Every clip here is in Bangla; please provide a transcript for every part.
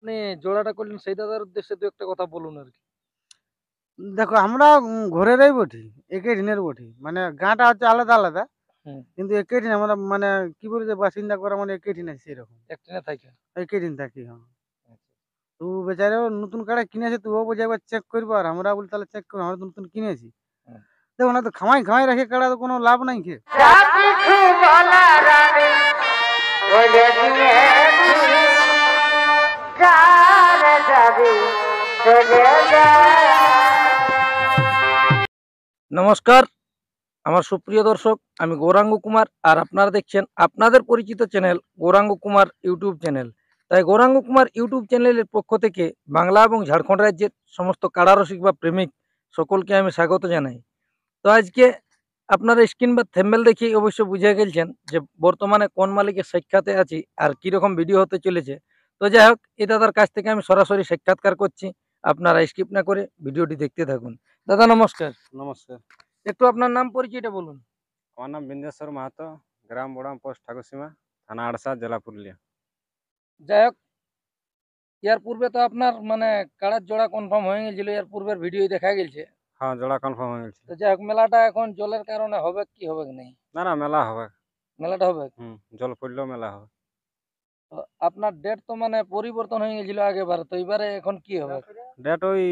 আপনি জোড়াটা করলেন সেই দাদার উদ্দেশ্যে দু একটা কথা বলুন আর কি। দেখো আমরা ঘরেরই বটি, একই ঋণের বটি, মানে গাঁটা হচ্ছে আলাদা আলাদা, হুম। কিন্তু একই ঋণ আমরা, মানে কি বলি যে বাসিন্দা করা মানে একই ঋণ আছে সেরকম, একটিনে থাকে। একই ঋণ থাকি। হ্যাঁ, আচ্ছা। তো বেচারাও নতুন কাড়া কিনেছে, তো ও বলছে একবার চেক করবো, আর আমরা বলি তাহলে চেক করবো, আমরা তো নতুন কিনেছি। হুম। দেখো না, তো খামাই খামাই রাখে কাড়া তো কোনো লাভ নাই খেয়ে। নমস্কার, আমার সুপ্রিয় দর্শক, আমি গৌরাঙ্গ কুমার, আর আপনারা দেখছেন আপনাদের পরিচিত channel Gouranga Kumar YouTube channel. তাই গৌরাঙ্গ কুমার ইউটিউব চ্যানেলের পক্ষ থেকে বাংলা এবং ঝাড়খণ্ড রাজ্যের সমস্ত কাড়ারসিক বা প্রেমিক সকলকে আমি স্বাগত জানাই। তো আজকে আপনারা স্ক্রিন বা থেম্বেল দেখেই অবশ্য বুঝে গেছেন যে বর্তমানে কোন মালিকের সাক্ষাতে আছি আর কিরকম ভিডিও হতে চলেছে। তো যাই হোক, এই দাদার কাছ থেকে আমি সরাসরি সাক্ষাৎকার করছি, আপনারা স্কিপ না করে ভিডিওটি দেখতে থাকুন। দাদা নমস্কার। নমস্কার। একটু আপনার নাম পরিচয়টা বলুন। আমার নাম বিন্দেশ্বর মাহাতো, গ্রাম বড়াম, পোস্ট ঠাকুরসীমা, থানা আড়সা, জেলা পুরুলিয়া। যাই হোক, ইয়ার পূর্বে তো আপনার মানে কাড়ার জোড়া কনফার্ম হয়ে গেছিল, এর পূর্বের ভিডিও দেখা গেছে। হ্যাঁ, জোড়া কনফার্ম হয়ে গেছে। তো যাই হোক, মেলাটা এখন জলের কারণে হবে কি হবে কি নেই? না না, মেলা হবে। মেলাটা হবে। জল পড়লেও মেলা হবে। তো আপনার ডেট তো মানে পরিবর্তন হয়ে গেছিল আগেবার, তো এবারে এখন কি হবে? ডেট ওই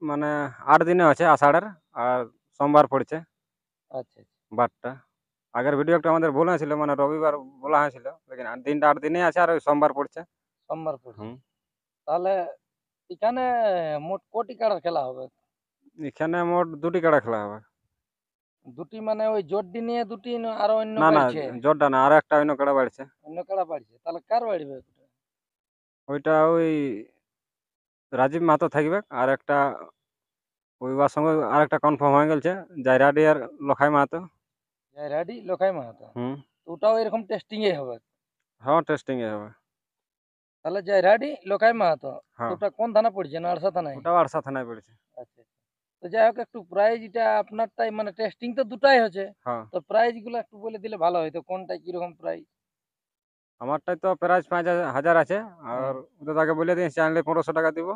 মানে 8 দিনে আছে আষাঢ়ের, আর সোমবার পড়ছে আচ্ছা। 12টা। আগের ভিডিও একটা আমাদের বলা হয়েছিল, মানে রবিবার বলা হয়েছিল, লেকিন দিনটা 8 দিনে আছে, আর ওই সোমবার পড়ছে। সোমবার পড়ছে। হুম। তাহলে এখানে মোট কোটি কাড়ার খেলা হবে? এখানে মোট 2টি কাড়া খেলা হবে। দুটি মানে ওই জোড্ডি নিয়ে দুটি আরো অন্য না না, বাড়ছে? জোরটা না, আর একটা অন্য কাড়া বাড়ছে। অন্য কাড়া বাড়ছে, তাহলে কার বাড়বে? ওইটা ওই রাজীব মাহাতো থাকবে, আর একটা ওইবার সঙ্গে আর একটা কনফার্ম হয়ে গেছে, জায়রাডি আর লখাই মাহাতো। রেডি লোকাই মাহাতো। হুম। তো ওটাও এরকম টেস্টিং এ হবে? হ্যাঁ, টেস্টিং এ হবে। তাহলে রেডি লোকাই মাহাতো। তো হ্যাঁ, ওটা কোন থানা পড়ছে, নাড়সা থানায়? ওটাও আড়সা থানায় পড়েছে। আচ্ছা। তো যাই হোক, একটু প্রাইজ এটা আপনারটাই মানে টেস্টিং তো দুটাই হচ্ছে, হ্যাঁ, তো প্রাইজ গুলো একটু বলে দিলে ভালো হতো, কোনটায় কিরকম প্রাইজ? আমারটাই তো প্রাইস 5,000 আছে, হুম। আর ওদের তাকে বলে দিন চাইলে 1500 টাকা দিব।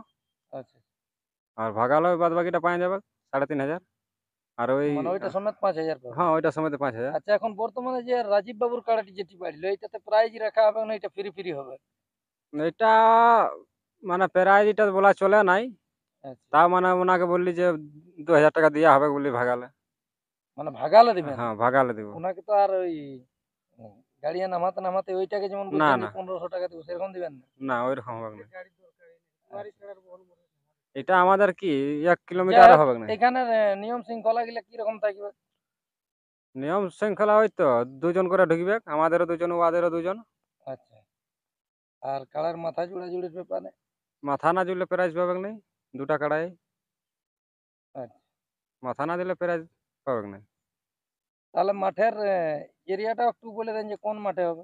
আচ্ছা। আর ভাগালো বাদ বাকিটা পাওয়া যাবে 3,500। আর ওই মানে ওইটা সমেত 5,000 পাবে? হ্যাঁ, ওইটা সময় 5,000। আচ্ছা, এখন বর্তমানে যে রাজীব বাবুর কাড়াটি যেটি বাড়লো, এটাতে প্রাইজ রাখা হবে না, এটা ফ্রি ফ্রি হবে? এটা মানে প্রাইস এটা বলা চলে নাই, আচ্ছা। তা মানে ওনাকে বললি যে 2,000 টাকা দেওয়া হবে বলি ভাগালে। মানে ভাগালে দিবেন? হ্যাঁ, ভাগালে দিব। ওনাকে তো আর ওই গাড়িয়া নামাতে নামাতে ওইটাকে যেমন না বলছেন যে না 1500 টাকা দিব, সেরকম দিবেন না? না, ওইরকম হবে না। আচ্ছা। এটা আমাদের কি 1 কিলোমিটার যাই হোক, হবে না। এখানের নিয়ম শৃঙ্খলা গুলা কিরকম থাকবে? নিয়ম শৃঙ্খলা ওই তো 2 জন করে ঢুকবে, আমাদেরও 2 জন, ওদেরও 2 জন। আচ্ছা। আর কাড়ার মাথা জোড়া জুড়ির ব্যাপারে? মাথা না জুড়লে প্রাইজ পাবে না। 2টা কাড়াই আচ্ছা। মাথা না দিলে প্রাইজ পাবে না। তাহলে মাঠের এরিয়াটা একটু বলে দেন যে কোন মাঠে হবে?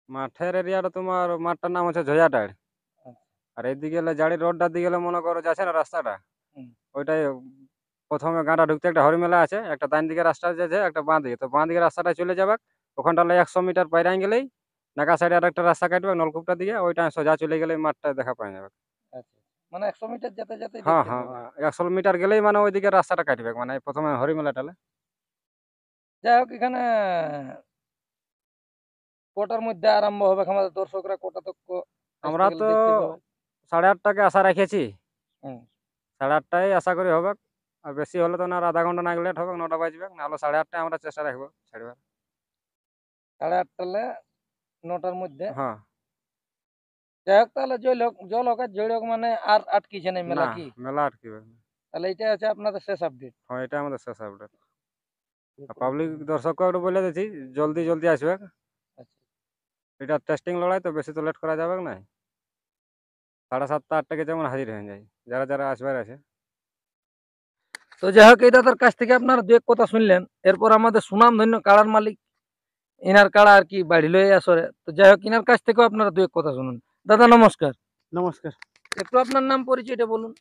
মাঠের এরিয়াটা তোমার মাঠটার নাম হচ্ছে ঝোজাটাড়। আচ্ছা। আর এইদিকে গেলে জাড়ি রোডটার দিকে গেলে মনে করো যাচ্ছে না রাস্তাটা, হুম। ওইটাই প্রথমে গাঁটা ঢুকতে একটা হরিমেলা আছে, একটা ডান দিকে রাস্তা যাচ্ছে, একটা বাঁ দিকে, তো বাঁ দিকে রাস্তাটা চলে যাবে। ওখানটা 100 মিটার বাইরে গেলেই নাকা সাইডে আর একটা রাস্তা কাটবে নলকূপটা দিকে, ওইটা সোজা চলে গেলেই মাঠটা দেখা পাওয়া যাবে। আচ্ছা। মানে 100 মিটার যেতে যেতে হ্যাঁ দেখতে হ্যাঁ, পাবে? 100 মিটার গেলেই মানে ওইদিকে রাস্তাটা কাটবে, মানে প্রথমে হরিমেলাটালে। যাই হোক, এখানে কটার মধ্যে আরম্ভ হবে, আমাদের দর্শকরা কটা তক আসতে আমরা গেলে তো দেখতে পাবে? 8:30টাকে আশা রেখেছি। হুম। 8:30টায় আশা করি হবে। আর বেশি হলে তো না, আর আধা ঘন্টা না লেট হবে, 9টা বাজবে, নাহলে 8:30টায় আমরা চেষ্টা রাখবো ছাড়বার। 8:30 9টার মধ্যে? হ্যাঁ। যাই হোক, তাহলে জল হোক আর জয় হোক, মানে আর আটকিছে নেই না, মেলা কি? মেলা আটকিবে না। তাহলে এটা আছে আপনাদের শেষ আপডেট? হ্যাঁ, এটা আমাদের শেষ আপডেট। পাবলিক দর্শককে একটু বলে দিচ্ছি, জলদি জলদি আসবে। আচ্ছা। এটা টেস্টিং লড়াই তো, বেশি তো লেট করা যাবে না। 7:30 8টাকে যেমন হাজির হয়ে যায়, যারা যারা আসবার আছে। তো যাই হোক, এই দাদার কাছ থেকে আপনারা দু এক কথা শুনলেন, এরপর আমাদের সুনামধন্য কাড়ার মালিক, ইনার কাড়া আর কি বাড়িল এই আসরে। তো যাই হোক, ইনার কাছ থেকেও আপনারা দু এক কথা শুনুন। দাদা নমস্কার। নমস্কার। একটু আপনার নাম পরিচয়টা বলুন।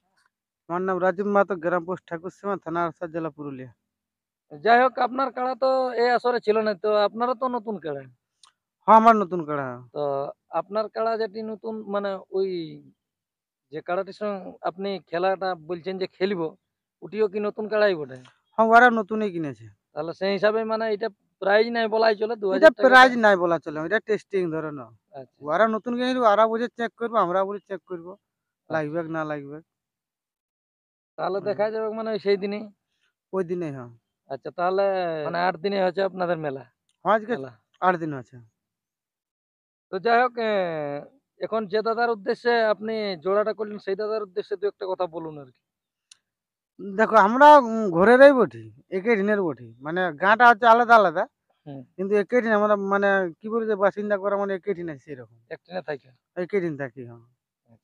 আমার নাম রাজীব মাহাতো, গ্রাম পোস্ট ঠাকুরসীমা, থানা আরসা, জেলা পুরুলিয়া। যাই হোক, আপনার কাড়া তো এই আসরে ছিল না, তো আপনারা তো নতুন কাড়া? হ্যাঁ আমার নতুন কাড়া। তো আপনার কাড়া যেটি নতুন মানে ওই যে কাড়াটির সঙ্গে আপনি খেলাটা বলছেন যে খেলবো, ওটিও কি নতুন কাড়াই বটে? হ্যাঁ ওরা নতুনই কিনেছে। তাহলে সেই হিসাবে মানে এটা প্রাইজ নাই বলাই চলে এটা 2000 টাকা। প্রাইজ নাই বলা চলে, এটা টেস্টিং ধরে নাও। আচ্ছা ওরা নতুন কিনেছিল, ওরা বুঝে চেক করবো, আমরা বুঝে চেক করবো লাগবে আচ্ছা। কি না লাগবে। তাহলে হুম। দেখা যাবে মানে সেই দিনই। ওই দিনে হ্যাঁ। আচ্ছা তাহলে মানে 8 দিনে হচ্ছে আপনাদের মেলা হ্যাঁ আজকে খেলা। 8 দিন আছে। তো যাই হোক এখন যে দাদার উদ্দেশ্যে আপনি জোড়াটা করলেন সেই দাদার উদ্দেশ্যে দু একটা কথা বলুন আর কি। দেখো আমরা ঘরেরই বটি, একই দিনের বটি, মানে গাঁটা হচ্ছে আলাদা আলাদা, হুম, কিন্তু একই দিন আমরা মানে কি বলি যে বাসিন্দা করা মানে একই দিন আছে সেরকম, একটিনে থাকে। একই দিন থাকি হ্যাঁ। আচ্ছা।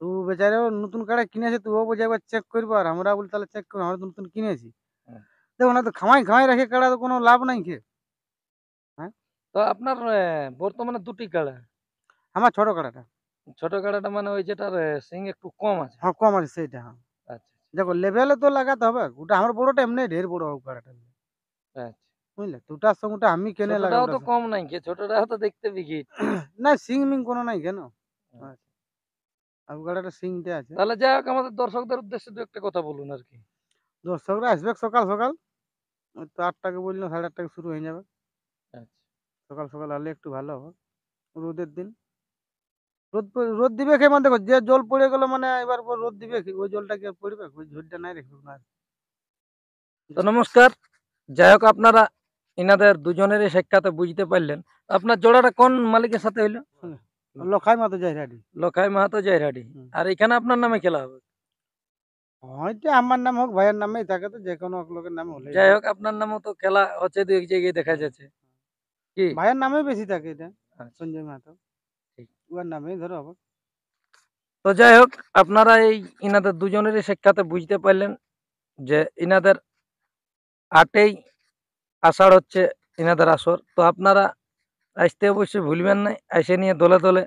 তো বেচারা নতুন কাড়া কিনেছে, তো ও বলছে একবার চেক করবো, আর আমরা বলি তাহলে চেক করবো, আমরা তো নতুন কিনেছি। হুম। দেখো না তো খামাই খামাই রেখে কাড়া তো কোনো লাভ নাই খেয়ে। হ্যাঁ তো আপনার বর্তমানে দুটি কাড়া, আমার ছোট কাড়াটা। ছোট কাড়াটা মানে ওই যেটার সিং একটু কম আছে। হ্যাঁ কম আছে সেইটা হ্যাঁ। আচ্ছা দেখো লেভেলে তো লাগাতে হবে, ওটা আমার বড়টা এমনি ঢের বড় হোক কাড়াটা, আচ্ছা। বুঝলে তো ওটার সঙ্গে ওটা আমি কেনে লাগাই ছোটটাও তো ওটার সঙ্গে। কম নাই কে, ছোটটাও তো দেখতে বিঘিট। না সিং মিং কোনো নাই কেন। আচ্ছা, আর কাড়াটা সিংটা আছে। তাহলে যাই হোক আমাদের দর্শকদের উদ্দেশ্যে দু একটা কথা বলুন আর কি। দর্শকরা আসবে সকাল সকাল, ওই তো 8টাকে বললাম, 8:30টাকে শুরু হয়ে যাবে। আচ্ছা। সকাল সকাল আলে একটু ভালো হবে, রোদের দিন। রোদ দিবে কি মানে দেখো, যে জল পড়ে গেল মানে এবার পর রোদ দিবে কি, ওই জলটা কি আর পড়বে, ওই ঝড়টা নাই রাখবে না। তো নমস্কার, যাই হোক আপনারা ইনাদের দুজনেরই সাক্ষাতে বুঝতে পারলেন। আপনার জোড়াটা কোন মালিকের সাথে হইলো? লখাই মাতো যাই রাডি। লখাই মাহাতো জয়রাডি। হুম। আর এখানে আপনার নামে খেলা হবে। হয়তো আমার নাম হোক, ভাইয়ের নামেই থাকে, তো যে কোনো এক লোকের নামে হলেই যাই হবে। হোক আপনার নামও তো খেলা হচ্ছে দু এক জায়গায় দেখা যাচ্ছে কি। ভাইয়ের নামেই বেশি থাকে এটা, আচ্ছা, সঞ্জয় মাহাতো, ঠিক। ওর নামেই ধরো হবে। তো যাই হোক আপনারা এই ইনাদের দুজনেরই সাক্ষাতে বুঝতে পারলেন যে ইনাদের 8ই আষাঢ় হচ্ছে ইনাদের আসর। তো আপনারা আসতে অবশ্যই ভুলবেন না, এসে নিয়ে দলে দলে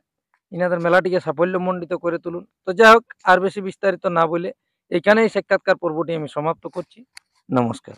ইনাদের মেলাটিকে সাফল্যমণ্ডিত করে তুলুন। তো যাই হোক আর বেশি বিস্তারিত না বলে এখানেই সাক্ষাৎকার পর্বটি আমি সমাপ্ত করছি। নমস্কার।